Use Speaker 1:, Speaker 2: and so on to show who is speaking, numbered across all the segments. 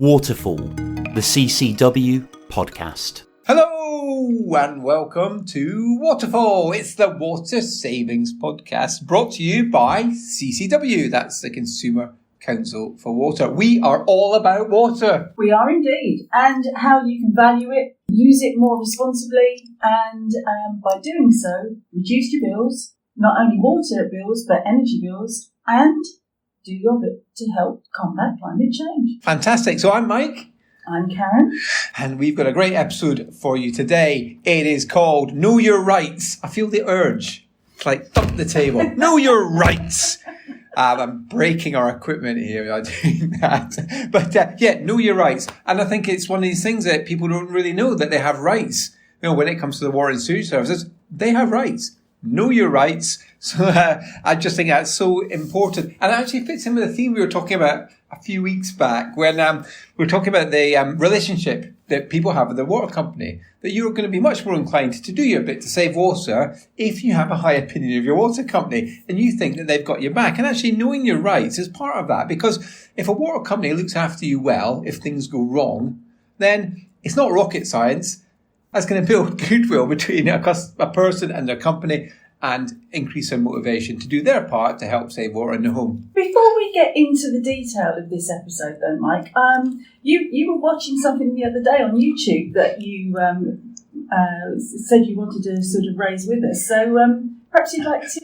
Speaker 1: Waterfall, the CCW podcast.
Speaker 2: Hello and welcome to Waterfall. It's the Water Savings Podcast brought to you by CCW. That's the Consumer Council for Water. We are all about water.
Speaker 3: We are indeed. And how you can value it, use it more responsibly, and by doing so, reduce your bills, not only water bills, but energy bills, and do your bit to help combat climate change.
Speaker 2: Fantastic. So I'm Mike.
Speaker 3: I'm Karen.
Speaker 2: And we've got a great episode for you today. It is called Know Your Rights. I feel the urge. It's like thump the table. Know your rights. I'm breaking our equipment here by doing that. But know your rights. And I think it's one of these things that people don't really know, that they have rights. You know, when it comes to the water and sewage services, they have rights. Know your rights. So I just think that's so important. And it actually fits in with the theme we were talking about a few weeks back when we were talking about the relationship that people have with their water company, that you're going to be much more inclined to do your bit to save water if you have a high opinion of your water company and you think that they've got your back. And actually knowing your rights is part of that, because if a water company looks after you well, if things go wrong, then it's not rocket science. That's going to build goodwill between a person and their company and increase their motivation to do their part to help save water in the home.
Speaker 3: Before we get into the detail of this episode though, Mike, you were watching something the other day on YouTube that you said you wanted to sort of raise with us. So perhaps you'd like to talk a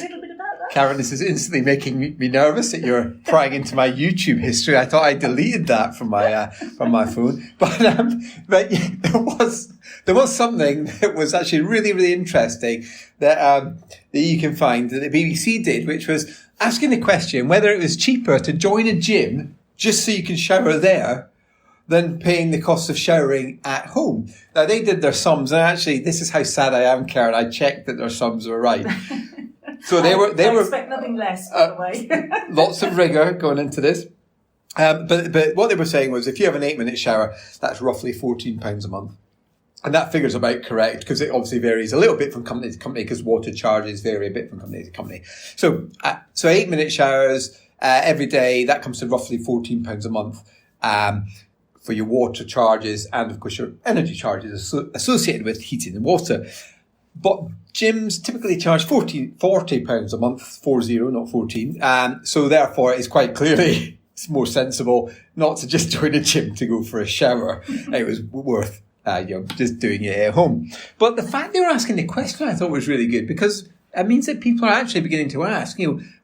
Speaker 3: little bit about that?
Speaker 2: Karen, this is instantly making me nervous that you're prying into my YouTube history. I thought I deleted that from my phone, but yeah, there was something that was actually really, really interesting that you can find that the BBC did, which was asking the question whether it was cheaper to join a gym just so you can shower there than paying the cost of showering at home. Now, they did their sums, and actually, this is how sad I am, Karen. I checked that their sums were right. So they were.
Speaker 3: I expect nothing less, by the way.
Speaker 2: Lots of rigour going into this. But what they were saying was, if you have an 8-minute shower, that's roughly £14 a month. And that figure's about correct, because it obviously varies a little bit from company to company, because water charges vary a bit from company to company. So 8-minute showers every day, that comes to roughly £14 a month for your water charges and, of course, your energy charges associated with heating and water. But gyms typically charge £40 a month, 40, not 14. So therefore, it's quite clearly it's more sensible not to just join a gym to go for a shower. It was worth just doing it at home. But the fact they were asking the question, I thought was really good, because it means that people are actually beginning to ask,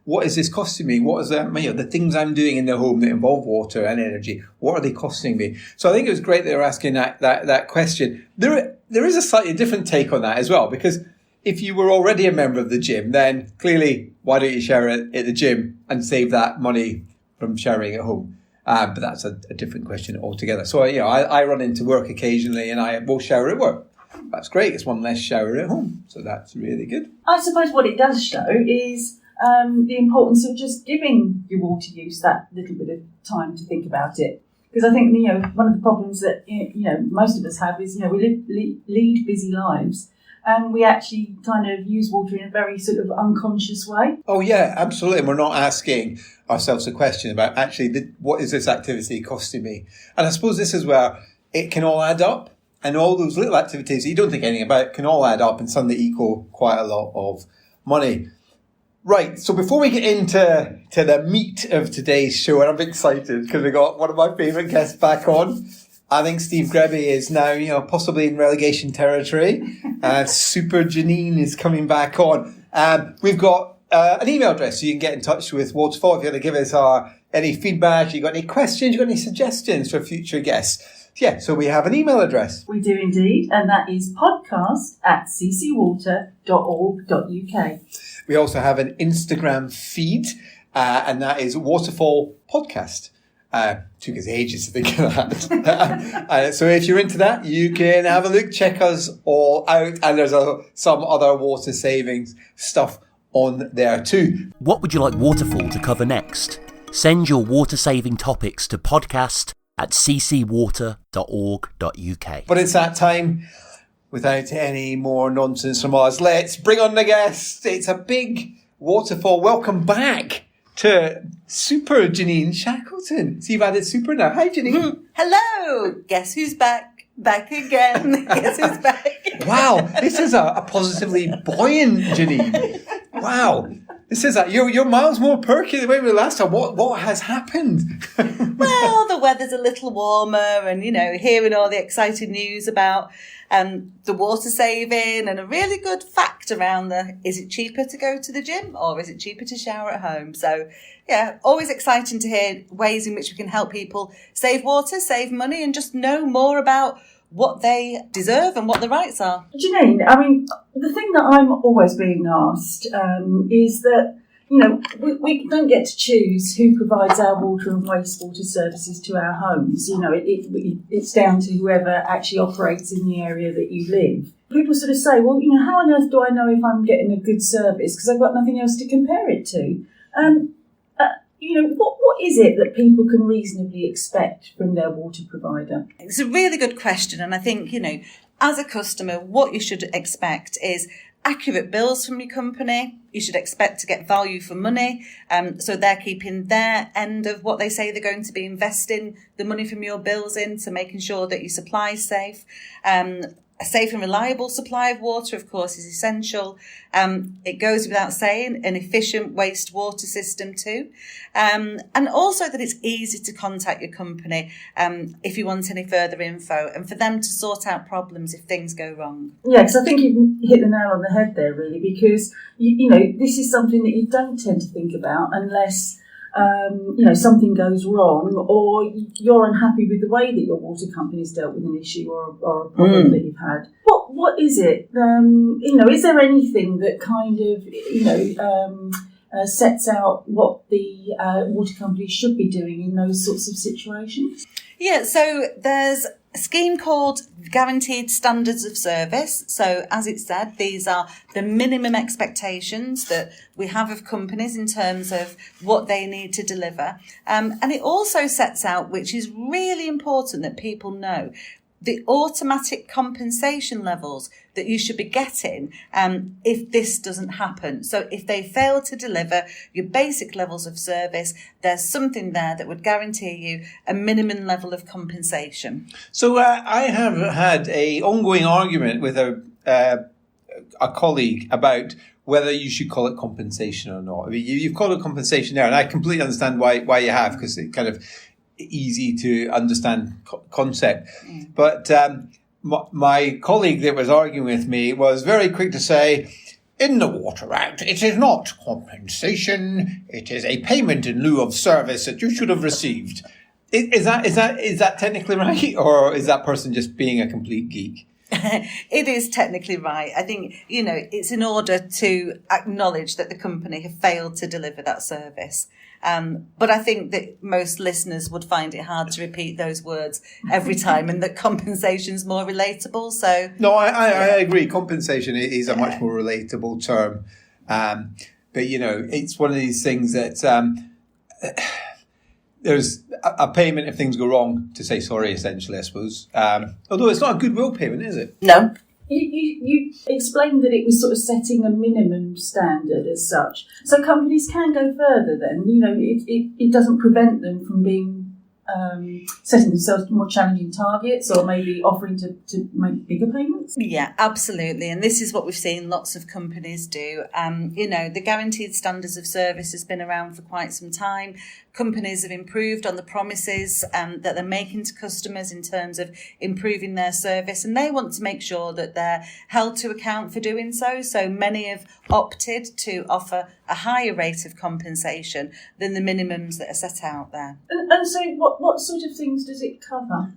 Speaker 2: what is this costing me? What is the things I'm doing in the home that involve water and energy? What are they costing me? So I think it was great they were asking that question. There is a slightly different take on that as well, because if you were already a member of the gym, then clearly why don't you shower at the gym and save that money from showering at home? But that's a different question altogether. So, I run into work occasionally and I will shower at work. That's great. It's one less shower at home. So that's really good.
Speaker 3: I suppose what it does show is the importance of just giving your water use that little bit of time to think about it. Because I think, one of the problems that, most of us have is, we lead busy lives. And we actually kind of use water in a very sort of unconscious way.
Speaker 2: Oh, yeah, absolutely. And we're not asking ourselves a question about actually what is this activity costing me? And I suppose this is where it can all add up. And all those little activities that you don't think anything about can all add up and suddenly equal quite a lot of money. Right, so before we get into the meat of today's show, and I'm excited because we got one of my favourite guests back on. I think Steve Greby is now, possibly in relegation territory. Super Janine is coming back on. We've got an email address, so you can get in touch with Waterfall if you want to give us any feedback, you got any questions, you got any suggestions for future guests. Yeah, so we have an email address.
Speaker 3: We do indeed, and that is podcast@ccwater.org.uk.
Speaker 2: We also have an Instagram feed, and that is Waterfall Podcast. Took us ages to think of that. So if you're into that, you can have a look, check us all out, and there's some other water savings stuff on there too.
Speaker 1: What would you like Waterfall to cover next? Send your water saving topics to podcast@ccwater.org.uk.
Speaker 2: But it's that time. Without any more nonsense from us, let's bring on the guest. It's a big Waterfall. Welcome back to Super Janine Shackleton. So you've added Super now. Hi, Janine.
Speaker 4: Hello. Guess who's back? Back again. Guess who's back?
Speaker 2: Wow, this is a positively buoyant Janine. Wow. This is you're miles more perky than we were last time. What has happened?
Speaker 4: Well, the weather's a little warmer, and hearing all the exciting news about the water saving, and a really good fact around is it cheaper to go to the gym or is it cheaper to shower at home? So yeah, always exciting to hear ways in which we can help people save water, save money, and just know more about what they deserve and what the rights are.
Speaker 3: Janine, I mean, the thing that I'm always being asked is that, we don't get to choose who provides our water and wastewater services to our homes. It's down to whoever actually operates in the area that you live. People sort of say, well, how on earth do I know if I'm getting a good service? Because I've got nothing else to compare it to. What is it that people can reasonably expect from their water provider?
Speaker 4: It's a really good question. And I think, as a customer, what you should expect is accurate bills from your company. You should expect to get value for money. So they're keeping their end of what they say they're going to be investing the money from your bills into, making sure that your supply is safe. A safe and reliable supply of water, of course, is essential. It goes without saying, an efficient wastewater system too. And also that it's easy to contact your company if you want any further info, and for them to sort out problems if things go wrong.
Speaker 3: Yeah, because I think you hit the nail on the head there, really, because, this is something that you don't tend to think about unless something goes wrong, or you're unhappy with the way that your water company's dealt with an issue or a problem that you've had. What is it? Is there anything that kind of, sets out what the water company should be doing in those sorts of situations?
Speaker 4: Yeah, so there's a scheme called Guaranteed Standards of Service. So as it said, these are the minimum expectations that we have of companies in terms of what they need to deliver. And it also sets out, which is really important that people know, the automatic compensation levels that you should be getting if this doesn't happen. So if they fail to deliver your basic levels of service, there's something there that would guarantee you a minimum level of compensation.
Speaker 2: So I have had an ongoing argument with a colleague about whether you should call it compensation or not. I mean, you've called it compensation there, and I completely understand why you have, because it kind of easy to understand concept. But my colleague that was arguing with me was very quick to say, in the Water Act, it is not compensation, it is a payment in lieu of service that you should have received. Is that technically right, or is that person just being a complete geek?
Speaker 4: It is technically right. I think, it's in order to acknowledge that the company have failed to deliver that service. But I think that most listeners would find it hard to repeat those words every time, and that compensation's more relatable. So
Speaker 2: no, I agree. Compensation is a much more relatable term. But, it's one of these things that there's a payment if things go wrong to say sorry, essentially, I suppose. Although it's not a goodwill payment, is it?
Speaker 4: No.
Speaker 3: You explained that it was sort of setting a minimum standard as such. So companies can go further then. It doesn't prevent them from being setting themselves more challenging targets, or maybe offering to make bigger payments?
Speaker 4: Yeah, absolutely. And this is what we've seen lots of companies do. The Guaranteed Standards of Service has been around for quite some time. Companies have improved on the promises that they're making to customers in terms of improving their service, and they want to make sure that they're held to account for doing so. So many have opted to offer a higher rate of compensation than the minimums that are set out there.
Speaker 3: And so what sort of things does it cover?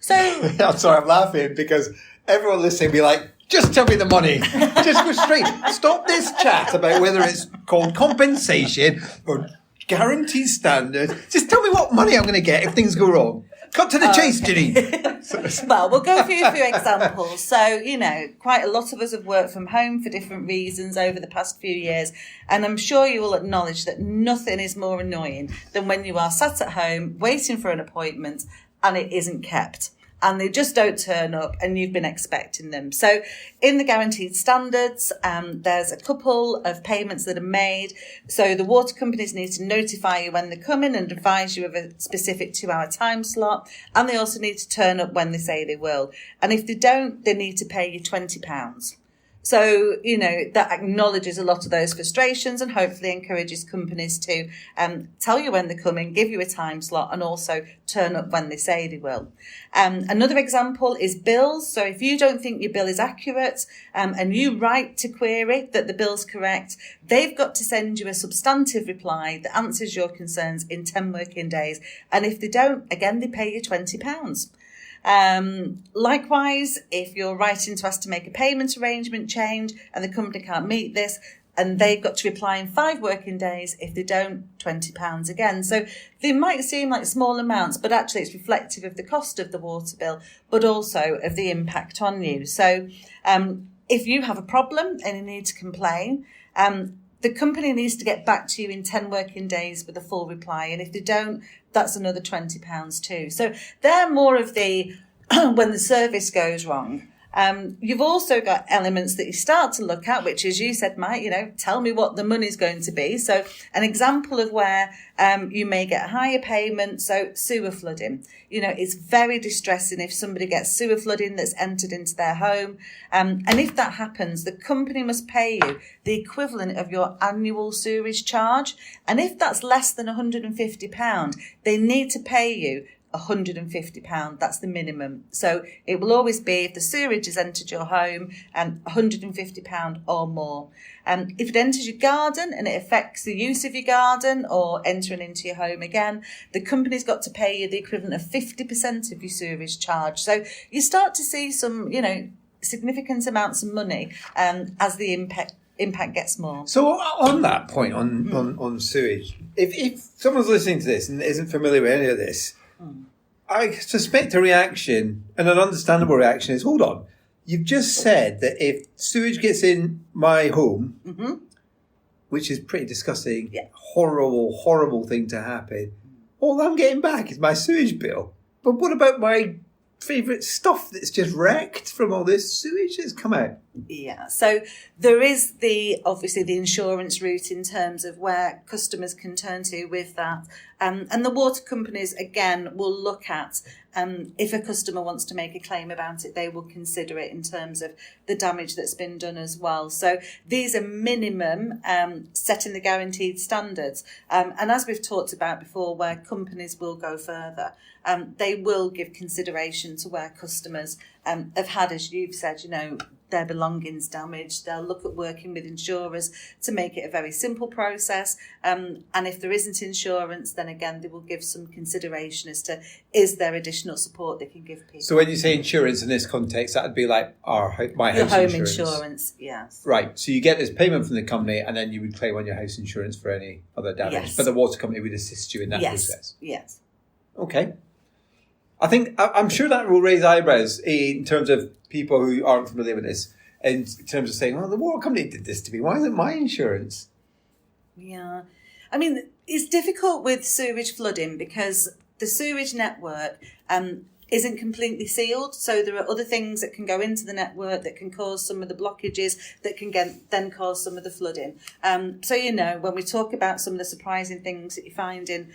Speaker 4: So
Speaker 2: I'm sorry, I'm laughing because everyone listening will be like, just tell me the money. Just go straight. Stop this chat about whether it's called compensation or guaranteed standard. Just tell me what money I'm going to get if things go wrong. Cut to the chase, Janine.
Speaker 4: Well, we'll go through a few examples. So, quite a lot of us have worked from home for different reasons over the past few years. And I'm sure you will acknowledge that nothing is more annoying than when you are sat at home waiting for an appointment and it isn't kept. and they just don't turn up and you've been expecting them. So in the guaranteed standards, there's a couple of payments that are made. So the water companies need to notify you when they're coming and advise you of a specific 2-hour time slot. And they also need to turn up when they say they will. And if they don't, they need to pay you £20. So, that acknowledges a lot of those frustrations and hopefully encourages companies to tell you when they're coming, give you a time slot, and also turn up when they say they will. Another example is bills. So if you don't think your bill is accurate and you write to query that the bill's correct, they've got to send you a substantive reply that answers your concerns in 10 working days. And if they don't, again, they pay you £20. Likewise, if you're writing to ask to make a payment arrangement change and the company can't meet this, and they've got to reply in 5 working days, if they don't, £20 again. So they might seem like small amounts, but actually it's reflective of the cost of the water bill, but also of the impact on you. So if you have a problem and you need to complain, the company needs to get back to you in 10 working days with a full reply. And if they don't, that's another £20 too. So they're more of the when the service goes wrong. You've also got elements that you start to look at, which, as you said, Mike, tell me what the money's going to be. So an example of where you may get a higher payment. So sewer flooding, it's very distressing if somebody gets sewer flooding that's entered into their home. And if that happens, the company must pay you the equivalent of your annual sewerage charge. And if that's less than £150, they need to pay you £150. That's the minimum. So it will always be, if the sewerage has entered your home, £150 or more. If it enters your garden and it affects the use of your garden or entering into your home again, the company's got to pay you the equivalent of 50% of your sewerage charge. So you start to see some, significant amounts of money as the impact gets more.
Speaker 2: So on that point, on sewage, if someone's listening to this and isn't familiar with any of this, I suspect a reaction, and an understandable reaction, is, hold on, you've just said that if sewage gets in my home, which is pretty disgusting, horrible thing to happen, all I'm getting back is my sewage bill. But what about my favourite stuff that's just wrecked from all this sewage that's come out?
Speaker 4: Yeah, so there is obviously the insurance route in terms of where customers can turn to with that. And the water companies, again, will look at if a customer wants to make a claim about it, they will consider it in terms of the damage that's been done as well. So these are minimum set in the guaranteed standards. And as we've talked about before, where companies will go further, they will give consideration to where customers have had, as you've said, their belongings damaged. They'll look at working with insurers to make it a very simple process. And if there isn't insurance, then again, they will give some consideration as to, is there additional support they can give people.
Speaker 2: So when you say insurance in this context, that would be like my
Speaker 4: your
Speaker 2: house
Speaker 4: home
Speaker 2: insurance.
Speaker 4: Yes.
Speaker 2: Right. So you get this payment from the company and then you would claim on your house insurance for any other damage.
Speaker 4: Yes.
Speaker 2: But the water company would assist you in that process.
Speaker 4: Yes.
Speaker 2: Okay. I'm sure that will raise eyebrows in terms of people who aren't familiar with this, in terms of saying, well, the water company did this to me. Why isn't my insurance?
Speaker 4: Yeah. I mean, it's difficult with sewage flooding because the sewage network isn't completely sealed. So there are other things that can go into the network that can cause some of the blockages that can then cause some of the flooding. So, when we talk about some of the surprising things that you find in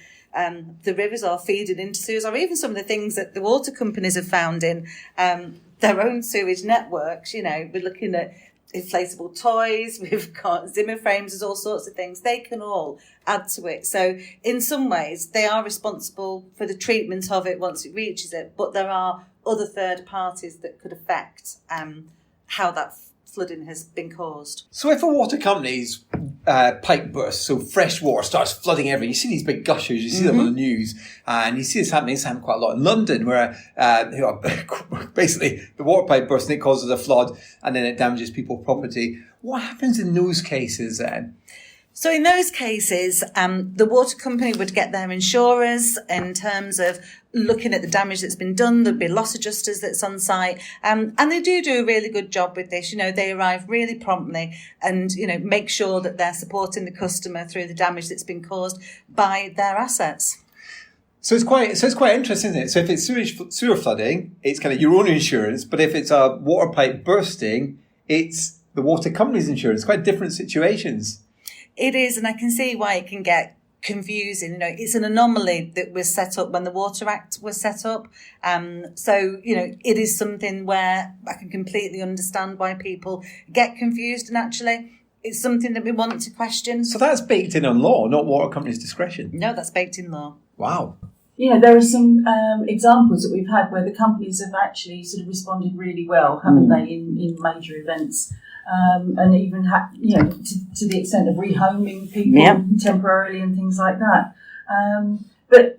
Speaker 4: the rivers or feeding into sewers, or even some of the things that the water companies have found in their own sewage networks, we're looking at inflatable toys, we've got Zimmer frames, there's all sorts of things. They can all add to it. So in some ways, they are responsible for the treatment of it once it reaches it, but there are other third parties that could affect how that flooding has been caused.
Speaker 2: So if a water company's pipe bursts, so fresh water starts flooding everywhere, you see these big gushers, you see them on the news, and you see this happening. It's happened quite a lot in London, where basically the water pipe bursts and it causes a flood, and then it damages people's property. What happens in those cases then?
Speaker 4: So in those cases, the water company would get their insurers in terms of looking at the damage that's been done. There'd be loss adjusters that's on site. And they do a really good job with this. They arrive really promptly and, make sure that they're supporting the customer through the damage that's been caused by their assets.
Speaker 2: So it's quite interesting, isn't it? So if it's sewer flooding, it's kind of your own insurance, but if it's a water pipe bursting, it's the water company's insurance. Quite different situations.
Speaker 4: It is, and I can see why it can get confusing. It's an anomaly that was set up when the Water Act was set up. So, it is something where I can completely understand why people get confused, and actually it's something that we want to question.
Speaker 2: So that's baked in on law, not water company's discretion.
Speaker 4: No, that's baked in law.
Speaker 2: Wow.
Speaker 3: There are some examples that we've had where the companies have actually sort of responded really well, haven't they, in major events, and even to the extent of rehoming people temporarily and things like that. But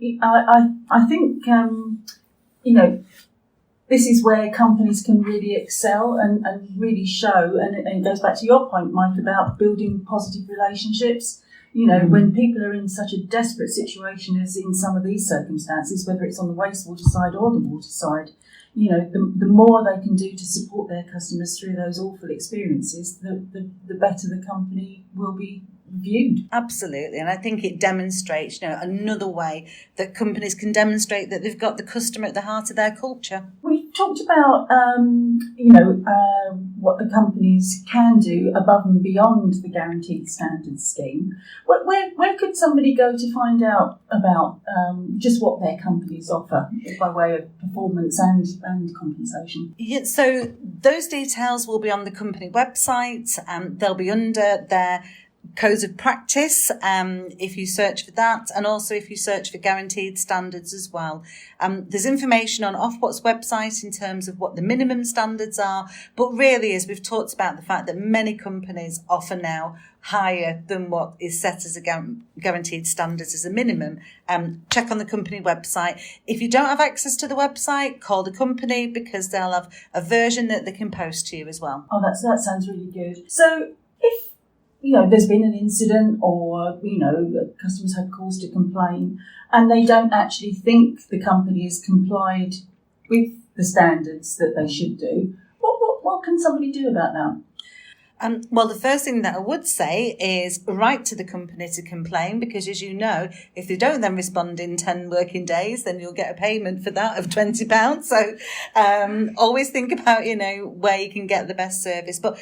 Speaker 3: I think this is where companies can really excel and really show, and it goes back to your point, Mike, about building positive relationships. When people are in such a desperate situation as in some of these circumstances, whether it's on the wastewater side or the water side, the more they can do to support their customers through those awful experiences, the better the company will be viewed.
Speaker 4: Absolutely. And I think it demonstrates, another way that companies can demonstrate that they've got the customer at the heart of their culture.
Speaker 3: We've talked about, what the companies can do above and beyond the guaranteed standards scheme. Where could somebody go to find out about just what their companies offer by way of performance and compensation?
Speaker 4: Yeah, so those details will be on the company website, and they'll be under their codes of practice, if you search for that, and also if you search for guaranteed standards as well. There's information on Ofwat's website in terms of what the minimum standards are, but really, as we've talked about, the fact that many companies offer now higher than what is set as a guaranteed standards as a minimum. Check on the company website. If you don't have access to the website, call the company, because they'll have a version that they can post to you as well.
Speaker 3: Oh, that sounds really good. So if there's been an incident, or, customers have cause to complain, and they don't actually think the company has complied with the standards that they should do, what can somebody do about that?
Speaker 4: Well, the first thing that I would say is write to the company to complain, because, as you know, if they don't then respond in 10 working days, then you'll get a payment for that of £20. So always think about, where you can get the best service. But,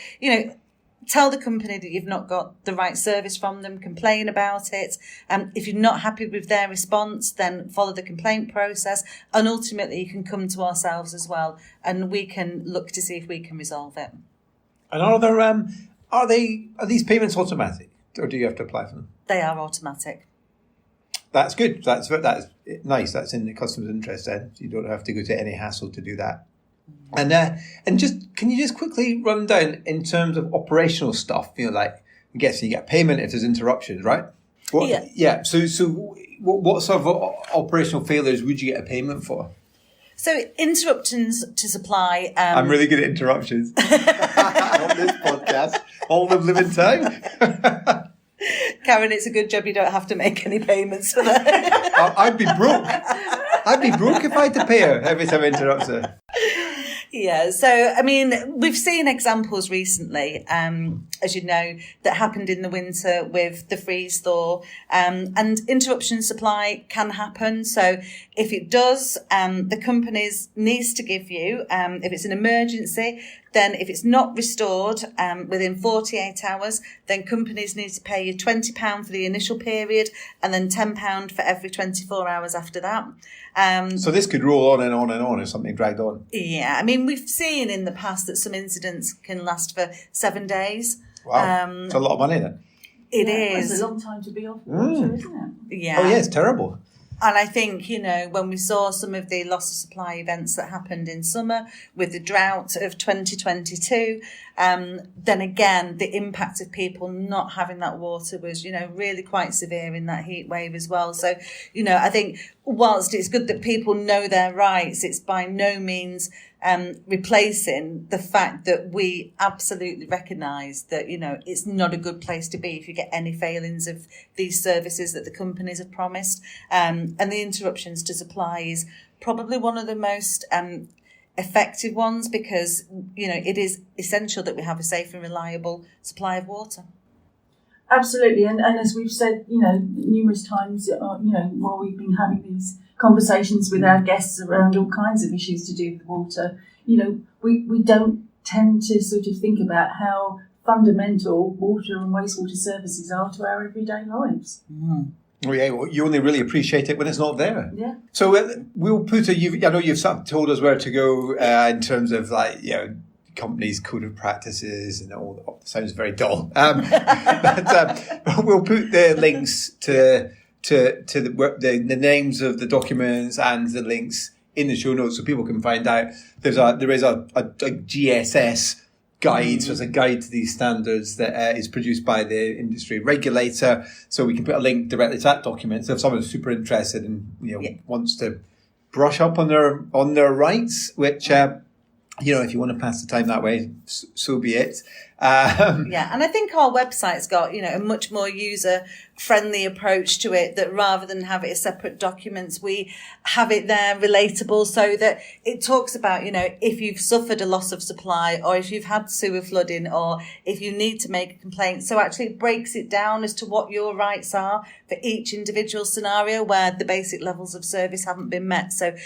Speaker 4: tell the company that you've not got the right service from them, complain about it. If you're not happy with their response, then follow the complaint process. And ultimately, you can come to ourselves as well, and we can look to see if we can resolve it.
Speaker 2: And are these payments automatic, or do you have to apply for them?
Speaker 4: They are automatic.
Speaker 2: That's good. That's nice. That's in the customer's interest then. You don't have to go to any hassle to do that. And just can you just quickly run down in terms of operational stuff? Like I'm guessing you get payment if there's interruptions, right? Yeah. So what sort of operational failures would you get a payment for?
Speaker 4: So interruptions to supply.
Speaker 2: I'm really good at interruptions on this podcast. All of them live in time.
Speaker 4: Karen, it's a good job you don't have to make any payments for that.
Speaker 2: I'd be broke. I'd be broke if I had to pay her every time I interrupt her.
Speaker 4: Yeah, so, we've seen examples recently, as you know, that happened in the winter with the freeze thaw, and interruption supply can happen. So if it does, the companies needs to give you, if it's an emergency, then if it's not restored within 48 hours, then companies need to pay you £20 for the initial period, and then £10 for every 24 hours after that.
Speaker 2: So this could roll on and on and on if something dragged on.
Speaker 4: Yeah, we've seen in the past that some incidents can last for 7 days.
Speaker 2: Wow, it's a lot of money then.
Speaker 4: It is.
Speaker 3: It's a long time to be off water, isn't it?
Speaker 4: Yeah.
Speaker 2: Oh yeah, it's terrible.
Speaker 4: And I think, when we saw some of the loss of supply events that happened in summer with the drought of 2022, then again, the impact of people not having that water was, really quite severe in that heat wave as well. So, I think whilst it's good that people know their rights, it's by no means replacing the fact that we absolutely recognise that, it's not a good place to be if you get any failings of these services that the companies have promised. And the interruptions to supply is probably one of the most effective ones, because, it is essential that we have a safe and reliable supply of water.
Speaker 3: Absolutely. And as we've said, numerous times, while we've been having these conversations with our guests around all kinds of issues to do with water, we don't tend to sort of think about how fundamental water and wastewater services are to our everyday lives.
Speaker 2: Oh yeah, well, you only really appreciate it when it's not there.
Speaker 3: Yeah.
Speaker 2: So we'll put I know you've sort of told us where to go in terms of companies' code of practices and all. Sounds very dull. But we'll put the links to the names of the documents and the links in the show notes so people can find out. There is a GSS guide, so it's a guide to these standards that is produced by the industry regulator. So we can put a link directly to that document. So if someone's super interested and wants to brush up on their rights, which if you want to pass the time that way, so be it.
Speaker 4: And I think our website's got a much more user-friendly approach to it, that rather than have it as separate documents, we have it there relatable, so that it talks about if you've suffered a loss of supply, or if you've had sewer flooding, or if you need to make a complaint. So actually it breaks it down as to what your rights are for each individual scenario where the basic levels of service haven't been met. So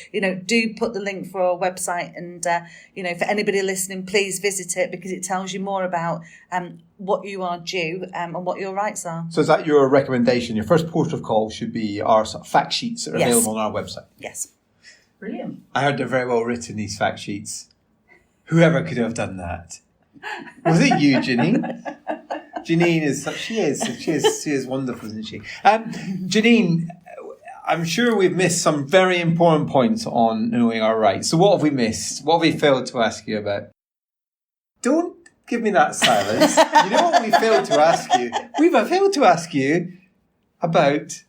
Speaker 4: do put the link for our website, and for anybody listening, please visit it, because it tells you more about what you are due and what your rights are.
Speaker 2: So is that your recommendation? Your first port of call should be our sort of fact sheets that are available on our website?
Speaker 4: Yes.
Speaker 3: Brilliant.
Speaker 2: I heard they're very well written, these fact sheets. Whoever could have done that? Was it you, Janine? Janine she is wonderful, isn't she? Janine, I'm sure we've missed some very important points on knowing our rights. So what have we missed? What have we failed to ask you about? Don't give me that silence. You know what we failed to ask you? We've failed to ask you about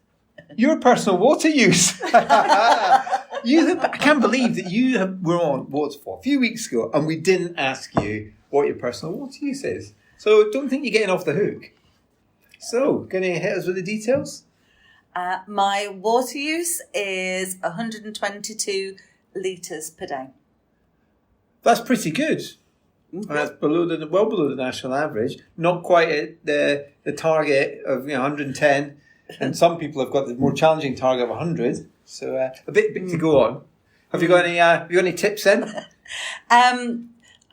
Speaker 2: your personal water use. I can't believe that you were on Waterfall a few weeks ago and we didn't ask you what your personal water use is. So don't think you're getting off the hook. So, can you hit us with the details?
Speaker 4: My water use is 122 litres per day.
Speaker 2: That's pretty good. Mm-hmm. That's well below the national average. Not quite at the target of 110, and some people have got the more challenging target of 100. So a bit to go on. Have you got any tips then?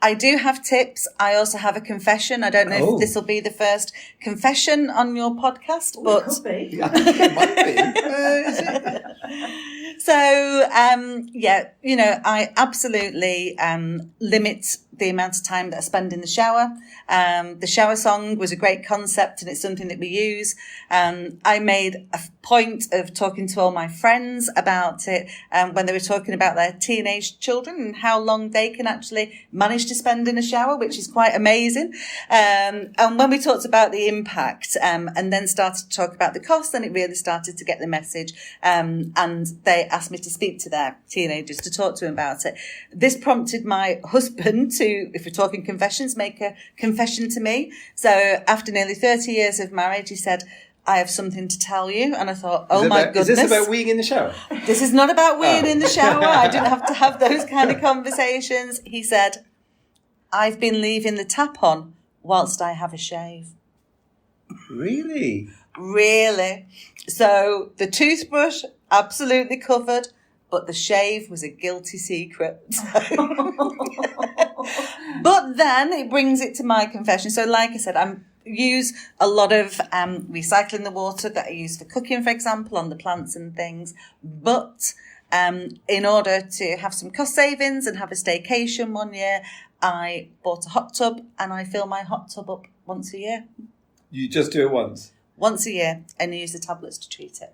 Speaker 4: I do have tips. I also have a confession. I don't know if this will be the first confession on your podcast, but
Speaker 3: it could be.
Speaker 2: I think it might be. Is it?
Speaker 4: So, I absolutely limit the amount of time that I spend in the shower. The shower song was a great concept, and it's something that we use. I made a point of talking to all my friends about it when they were talking about their teenage children and how long they can actually manage to spend in a shower, which is quite amazing. And when we talked about the impact and then started to talk about the cost, then it really started to get the message. And they asked me to speak to their teenagers, to talk to them about it. This prompted my husband to, if we're talking confessions, make a confession to me. So after nearly 30 years of marriage, he said, I have something to tell you. And I thought, goodness.
Speaker 2: Is this about weeing in the shower?
Speaker 4: This is not about weeing in the shower. I didn't have to have those kind of conversations. He said, I've been leaving the tap on whilst I have a shave.
Speaker 2: Really?
Speaker 4: Really. So the toothbrush, absolutely covered, but the shave was a guilty secret. But then it brings it to my confession. So like I said, I use a lot of recycling the water that I use for cooking, for example, on the plants and things. But in order to have some cost savings and have a staycation one year, I bought a hot tub and I fill my hot tub up once a year.
Speaker 2: You just do it once?
Speaker 4: Once a year, and use the tablets to treat it.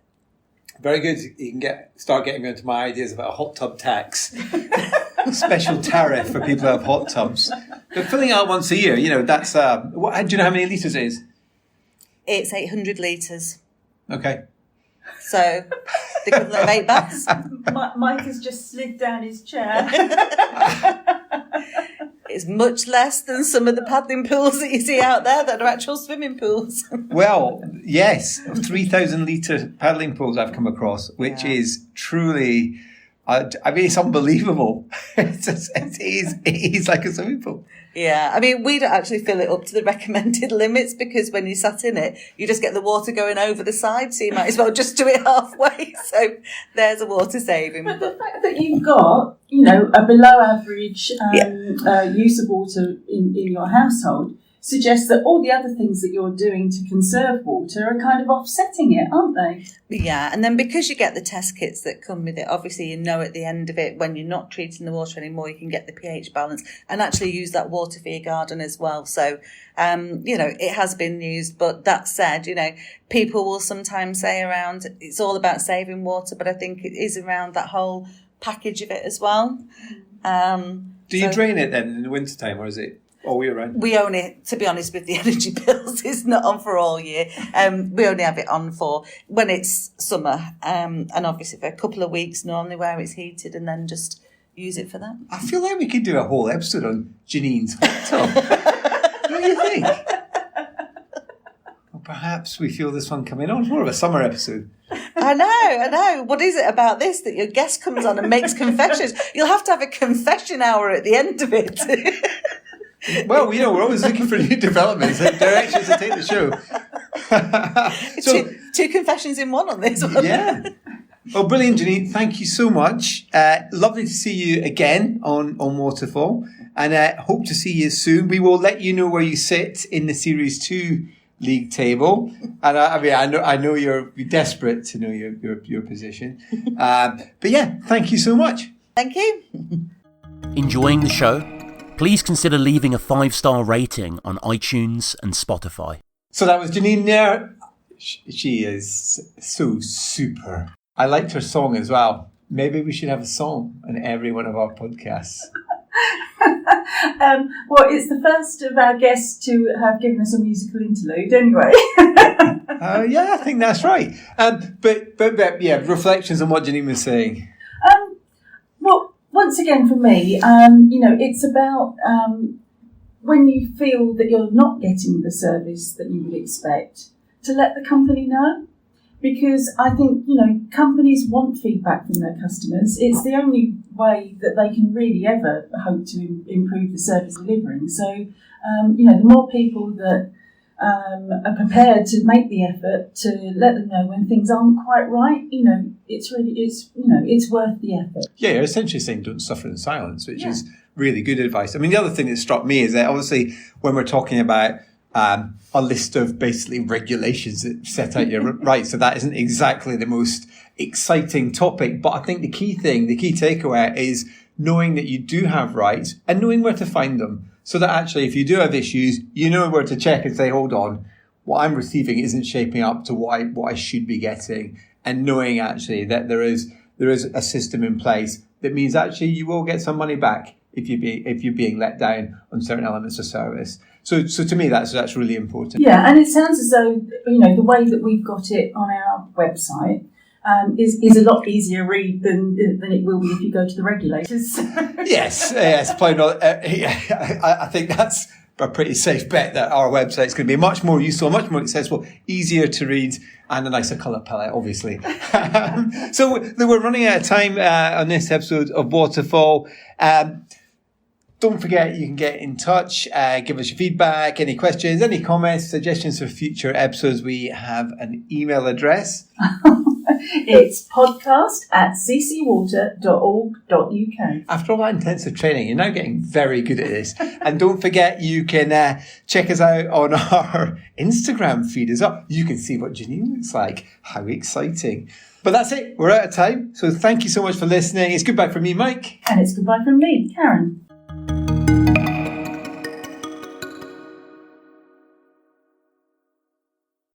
Speaker 2: Very good. You can start getting into my ideas about a hot tub tax. Special tariff for people who have hot tubs. But filling out once a year, that's... do you know how many litres it is?
Speaker 4: It's 800 litres.
Speaker 2: Okay.
Speaker 4: So, the equivalent of 8 baths.
Speaker 3: Mike has just slid down his chair.
Speaker 4: It's much less than some of the paddling pools that you see out there that are actual swimming pools.
Speaker 2: Well, yes, 3,000 litre paddling pools I've come across, which is truly I mean, it's unbelievable. It is like a swimming pool.
Speaker 4: Yeah, I mean, we don't actually fill it up to the recommended limits because when you sat in it, you just get the water going over the side, so you might as well just do it halfway. So there's a water saving.
Speaker 3: But the fact that you've got, a below average use of water in your household suggests that all the other things that you're doing to conserve water are kind of offsetting it, aren't they?
Speaker 4: Yeah, and then because you get the test kits that come with it, obviously at the end of it, when you're not treating the water anymore, you can get the pH balance and actually use that water for your garden as well. So, it has been used, but that said, people will sometimes say around, it's all about saving water, but I think it is around that whole package of it as well.
Speaker 2: Do you drain it then in the wintertime, or is it all year round?
Speaker 4: We only, to be honest, with the energy bills, it's not on for all year. We only have it on for when it's summer, and obviously for a couple of weeks normally where it's heated, and then just use it for that.
Speaker 2: I feel like we could do a whole episode on Janine's hot tub. What do you think? Or perhaps we feel this one coming on. It's more of a summer episode.
Speaker 4: I know. What is it about this that your guest comes on and makes confessions? You'll have to have a confession hour at the end of it.
Speaker 2: Well, we're always looking for new developments and directions to take the show.
Speaker 4: So, two confessions in one on this one.
Speaker 2: Yeah. Well, brilliant, Janine. Thank you so much. Lovely to see you again on Waterfall, and hope to see you soon. We will let you know where you sit in the Series 2 league table, and I know you're desperate to know your position. But yeah, thank you so much.
Speaker 4: Thank you.
Speaker 1: Enjoying the show? Please consider leaving a 5-star rating on iTunes and Spotify.
Speaker 2: So that was Janine there. She is so super. I liked her song as well. Maybe we should have a song on every one of our podcasts.
Speaker 3: Well, it's the first of our guests to have given us a musical interlude anyway.
Speaker 2: Yeah, I think that's right. But yeah, reflections on what Janine was saying.
Speaker 3: Well, once again for me, it's about when you feel that you're not getting the service that you would expect, to let the company know. Because I think, companies want feedback from their customers. It's the only way that they can really ever hope to improve the service delivering. So, the more people that are prepared to make the effort to let them know when things aren't quite right, it's worth the effort.
Speaker 2: Yeah, you're essentially saying don't suffer in silence, which is really good advice. I mean, the other thing that struck me is that obviously when we're talking about a list of basically regulations that set out your rights, so that isn't exactly the most exciting topic. But I think the key takeaway is knowing that you do have rights and knowing where to find them. So that actually, if you do have issues, you know where to check and say, hold on, what I'm receiving isn't shaping up to what I should be getting. And knowing actually that there is a system in place that means actually you will get some money back if you're being let down on certain elements of service. So to me, that's really important.
Speaker 3: Yeah, and it sounds as though, the way that we've got it on our website is a lot easier read than it will be if you go to the regulators.
Speaker 2: Yes, probably not. I think that's a pretty safe bet that our website's going to be much more useful, much more accessible, easier to read, and a nicer colour palette, obviously. So we're running out of time on this episode of Waterfall. Don't forget, you can get in touch, give us your feedback, any questions, any comments, suggestions for future episodes. We have an email address.
Speaker 3: It's podcast@ccwater.org.uk.
Speaker 2: After all that intensive training, you're now getting very good at this. And don't forget, you can check us out on our Instagram feed as well. You can see what Janine looks like. How exciting. But that's it. We're out of time. So thank you so much for listening. It's goodbye from me, Mike.
Speaker 3: And it's goodbye from me, Karen.